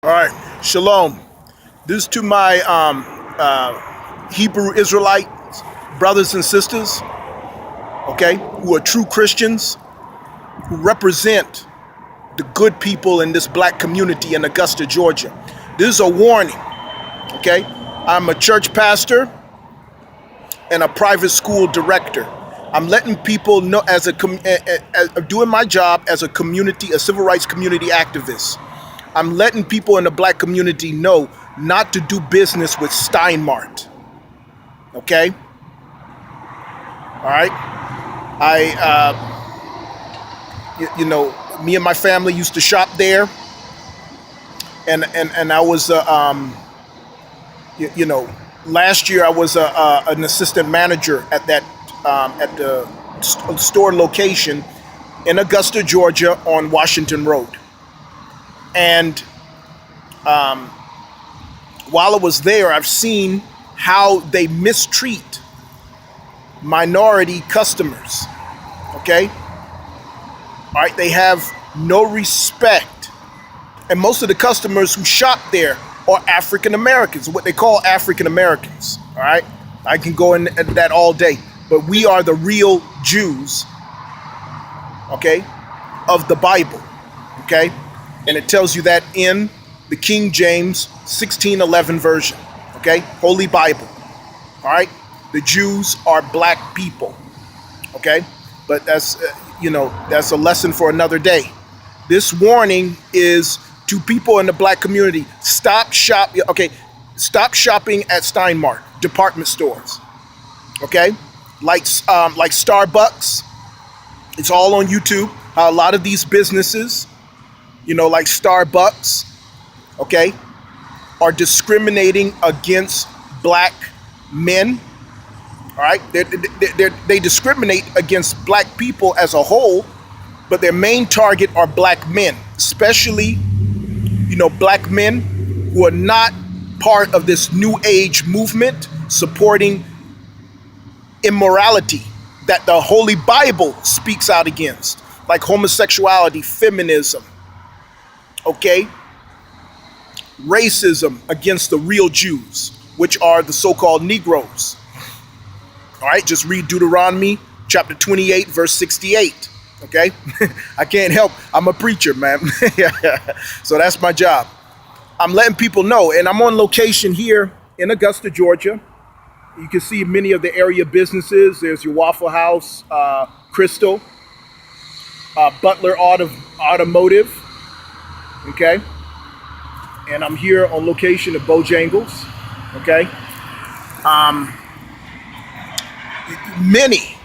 All right, shalom. This is to my Hebrew Israelite brothers and sisters, okay, who are true Christians, who represent the good people in this black community in Augusta, Georgia. This is a warning, okay? I'm a church pastor and a private school director. I'm letting people know as doing my job as a community, a civil rights community activist. I'm letting people in the black community know not to do business with Stein Mart. Okay? All right? Me and my family used to shop there, and I was last year I was an assistant manager at that at the store location in Augusta, Georgia, on Washington Road. And while I was there, I've seen how they mistreat minority customers. Okay? All right, they have no respect. And most of the customers who shop there are African Americans, what they call African Americans. All right? I can go into that all day. But we are the real Jews, okay, of the Bible. Okay? And it tells you that in the King James 1611 version, okay? Holy Bible, all right? The Jews are black people, okay? But that's, that's a lesson for another day. This warning is to people in the black community. Stop shopping at Stein Mart, department stores, okay? Like Starbucks, it's all on YouTube, how a lot of these businesses, like Starbucks, okay, are discriminating against black men. All right, they discriminate against black people as a whole, but their main target are black men, especially, black men who are not part of this new age movement supporting immorality that the Holy Bible speaks out against, like homosexuality, feminism. Okay, racism against the real Jews, which are the so-called Negroes. All right, just read Deuteronomy chapter 28, verse 68. Okay, I can't help. I'm a preacher, man. So that's my job. I'm letting people know, and I'm on location here in Augusta, Georgia. You can see many of the area businesses. There's your Waffle House, Crystal, Butler Automotive. Okay, and I'm here on location at Bojangles. Okay, many,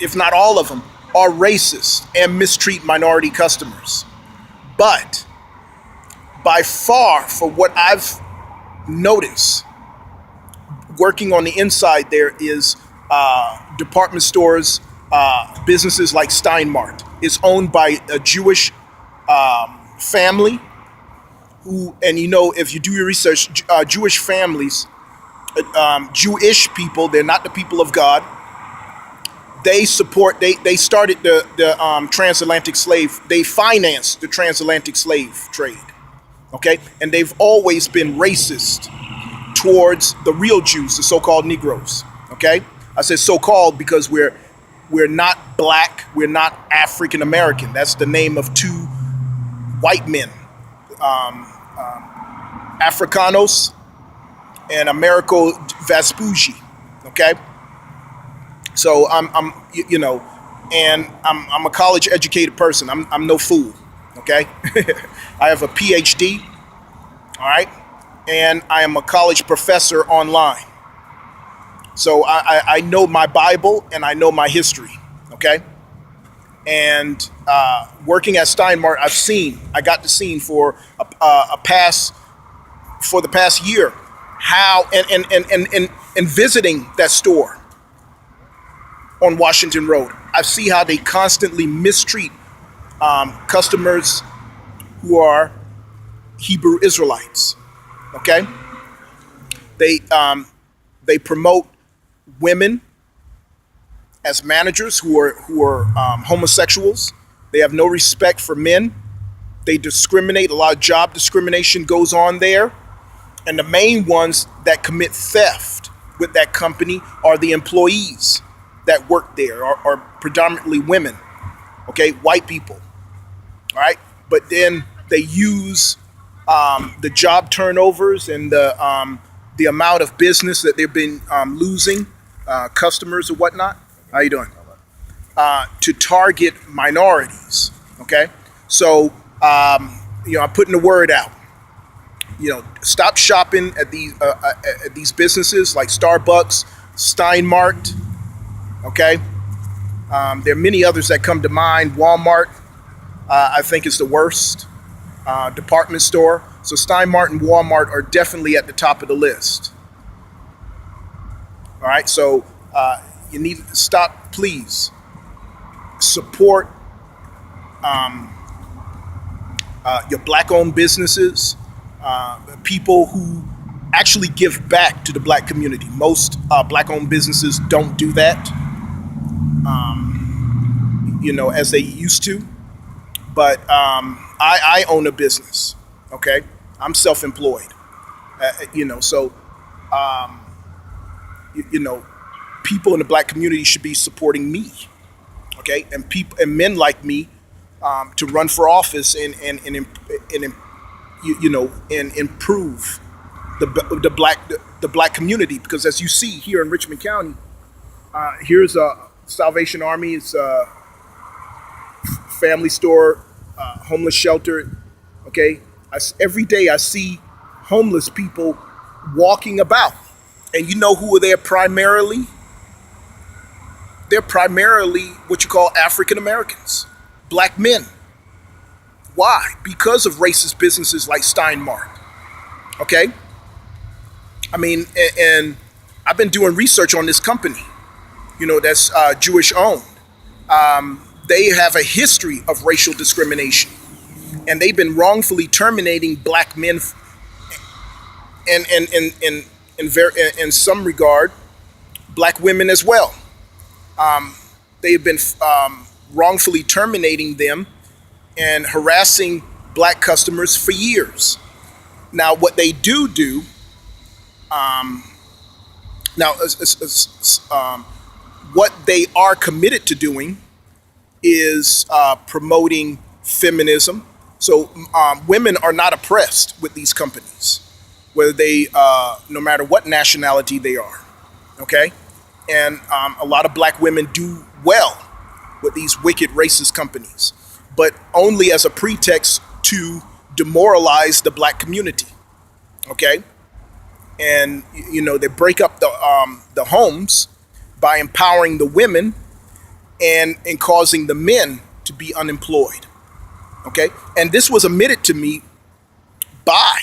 if not all of them, are racist and mistreat minority customers. But by far, for what I've noticed, working on the inside, there is department stores, businesses like Stein Mart. It's owned by a Jewish family who, and if you do your research, Jewish families, Jewish people, they're not the people of God. They started the transatlantic slave, they financed the transatlantic slave trade, okay? And they've always been racist towards the real Jews, the so-called Negroes, okay? I said so-called because we're not black, we're not African American. That's the name of two white men, Africanos and Americo Vespucci. Okay, so I'm a college educated person. I'm no fool. Okay, I have a PhD. All right, and I am a college professor online. So I know my Bible and I know my history, okay? And working at Stein Mart, I got to see for the past year how, and visiting that store on Washington Road, I see how they constantly mistreat customers who are Hebrew Israelites, okay? They promote women as managers who are homosexuals. They have no respect for men. They discriminate. A lot of job discrimination goes on there. And the main ones that commit theft with that company are the employees that work there, are predominantly women, okay, white people, all right? But then they use the job turnovers and the amount of business that they've been losing, customers or whatnot. How you doing? To target minorities, okay? So, I'm putting the word out. Stop shopping at these businesses like Starbucks, Stein Mart, okay? There are many others that come to mind. Walmart, I think, is the worst. Department store. So Stein Mart and Walmart are definitely at the top of the list. All right, so you need to stop, please. Support your black-owned businesses. People who actually give back to the black community. Most black-owned businesses don't do that, as they used to. But I own a business, okay? I'm self-employed, so, people in the black community should be supporting me, okay? And men like me to run for office and improve the black community, because as you see here in Richmond County, here's a Salvation Army, it's a family store, homeless shelter. Okay, every day I see homeless people walking about, and you know who they're primarily? They're primarily what you call African Americans, black men. Why? Because of racist businesses like Stein Mart. Okay? I mean, and I've been doing research on this company, that's Jewish owned. They have a history of racial discrimination, and they've been wrongfully terminating black men, and in some regard, black women as well. They've been wrongfully terminating them and harassing black customers for years. Now, what they do, what they are committed to doing is promoting feminism. So women are not oppressed with these companies, whether they, no matter what nationality they are, okay? And a lot of black women do well with these wicked racist companies, but only as a pretext to demoralize the black community, okay? And they break up the homes by empowering the women and causing the men to be unemployed, okay? And this was admitted to me by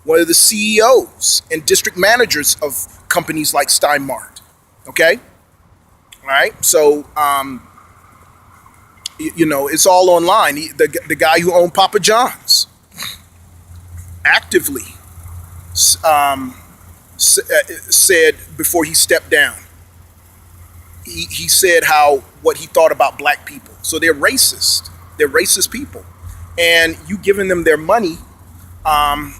one of the CEOs and district managers of companies like Stein Mart, okay? All right, so it's all online. The guy who owned Papa John's actively said before he stepped down, he said what he thought about black people. So they're racist. They're racist people, and you giving them their money,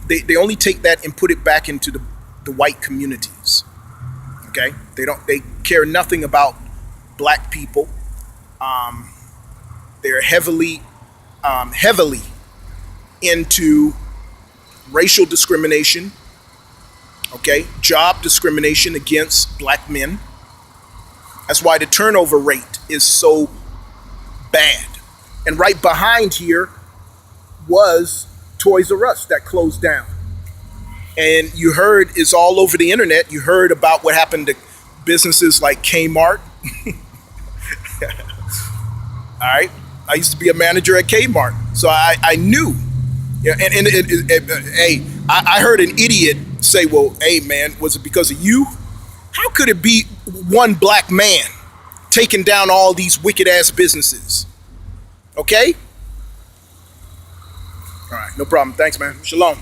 they only take that and put it back into the white communities. Okay, they care nothing about black people. They're heavily into racial discrimination, okay, job discrimination against black men. That's why the turnover rate is so bad. And right behind here was Toys R Us that closed down. And you heard, it's all over the internet, you heard about what happened to businesses like Kmart. All right, I used to be a manager at Kmart, so I knew. Yeah, and hey, I heard an idiot say, "Well, hey man, was it because of you? How could it be one black man taking down all these wicked ass businesses?" Okay. All right, no problem. Thanks, man. Shalom.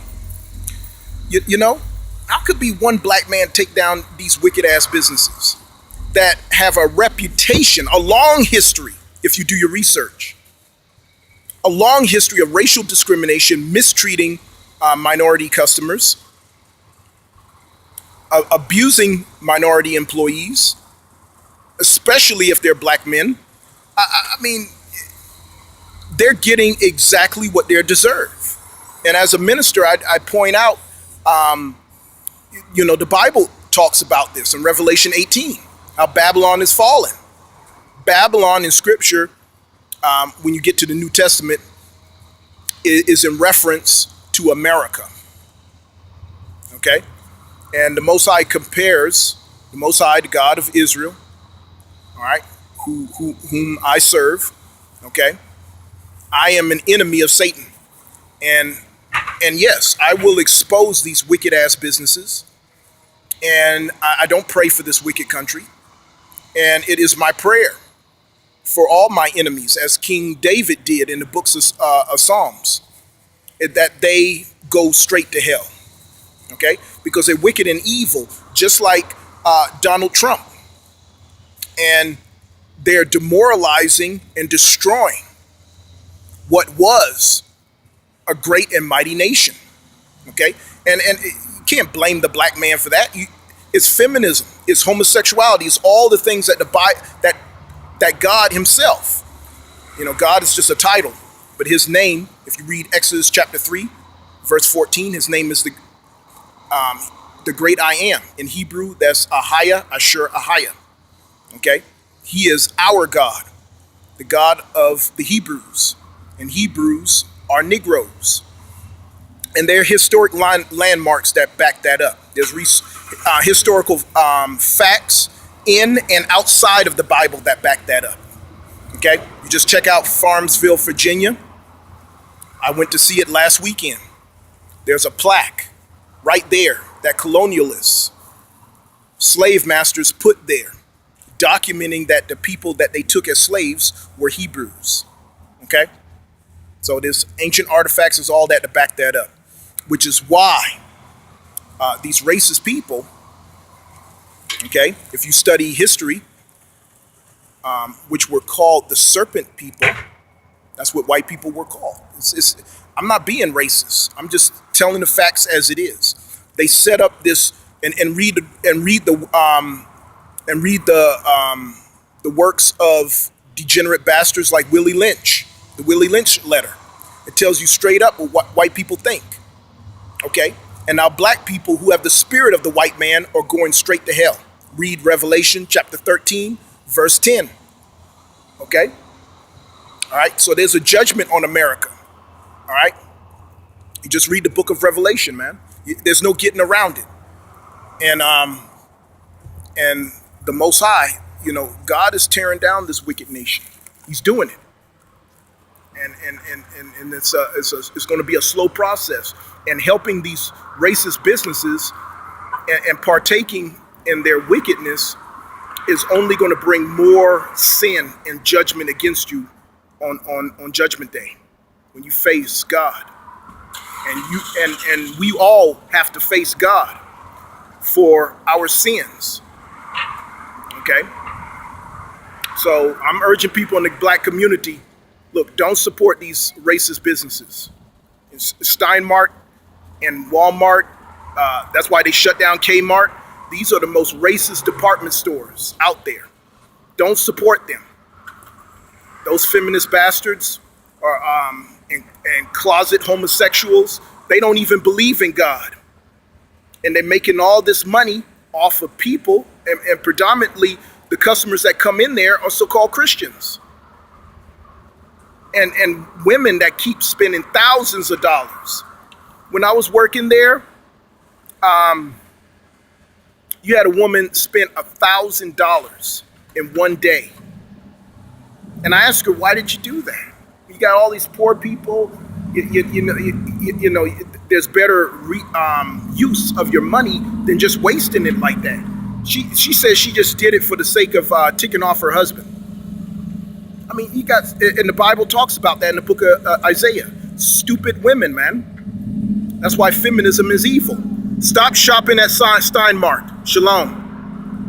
How could be one black man take down these wicked ass businesses that have a reputation, a long history, if you do your research, a long history of racial discrimination, mistreating minority customers, abusing minority employees, especially if they're black men. I mean, they're getting exactly what they deserve. And as a minister, I point out, the Bible talks about this in Revelation 18, how Babylon is fallen. Babylon in Scripture, when you get to the New Testament, is in reference to America. Okay? And the Most High compares the Most High, the God of Israel, all right, whom I serve. Okay? I am an enemy of Satan. And yes, I will expose these wicked ass businesses. And I don't pray for this wicked country. And it is my prayer for all my enemies, as King David did in the books of Psalms, that they go straight to hell. Okay? Because they're wicked and evil, just like Donald Trump. And they're demoralizing and destroying what was a great and mighty nation. Okay? And you can't blame the black man for that. It's feminism, it's homosexuality, it's all the things that that God himself, God is just a title, but his name, if you read Exodus chapter 3, verse 14, his name is the great I am. In Hebrew, that's Ahaya, Ashur, Ahaya. Okay? He is our God, the God of the Hebrews. And Hebrews are Negroes. And there are historic landmarks that back that up. There's historical facts in and outside of the Bible that back that up. Okay? You just check out Farmsville, Virginia. I went to see it last weekend. There's a plaque right there that colonialists, slave masters put there, documenting that the people that they took as slaves were Hebrews. Okay? So there's ancient artifacts, there's all that to back that up, which is why these racist people, okay, if you study history, which were called the serpent people, that's what white people were called. I'm not being racist. I'm just telling the facts as it is. They set up this and read the works of degenerate bastards like Willie Lynch. The Willie Lynch letter. It tells you straight up what white people think. Okay? And now black people who have the spirit of the white man are going straight to hell. Read Revelation chapter 13, verse 10. Okay? All right? So there's a judgment on America. All right? You just read the book of Revelation, man. There's no getting around it. And the Most High, God is tearing down this wicked nation. He's doing it. And it's going to be a slow process. And helping these racist businesses and partaking in their wickedness is only going to bring more sin and judgment against you on Judgment Day, when you face God. And we all have to face God for our sins. Okay? So I'm urging people in the black community, look, don't support these racist businesses. Stein Mart and Walmart, that's why they shut down Kmart. These are the most racist department stores out there. Don't support them. Those feminist bastards are and closet homosexuals. They don't even believe in God. And they're making all this money off of people, and predominantly the customers that come in there are so-called Christians. And women that keep spending thousands of dollars. When I was working there, you had a woman spend $1,000 in one day. And I asked her, why did you do that? You got all these poor people, you know, there's better use of your money than just wasting it like that. She says she just did it for the sake of ticking off her husband. I mean, and the Bible talks about that in the book of Isaiah. Stupid women, man. That's why feminism is evil. Stop shopping at Stein Mart. Shalom.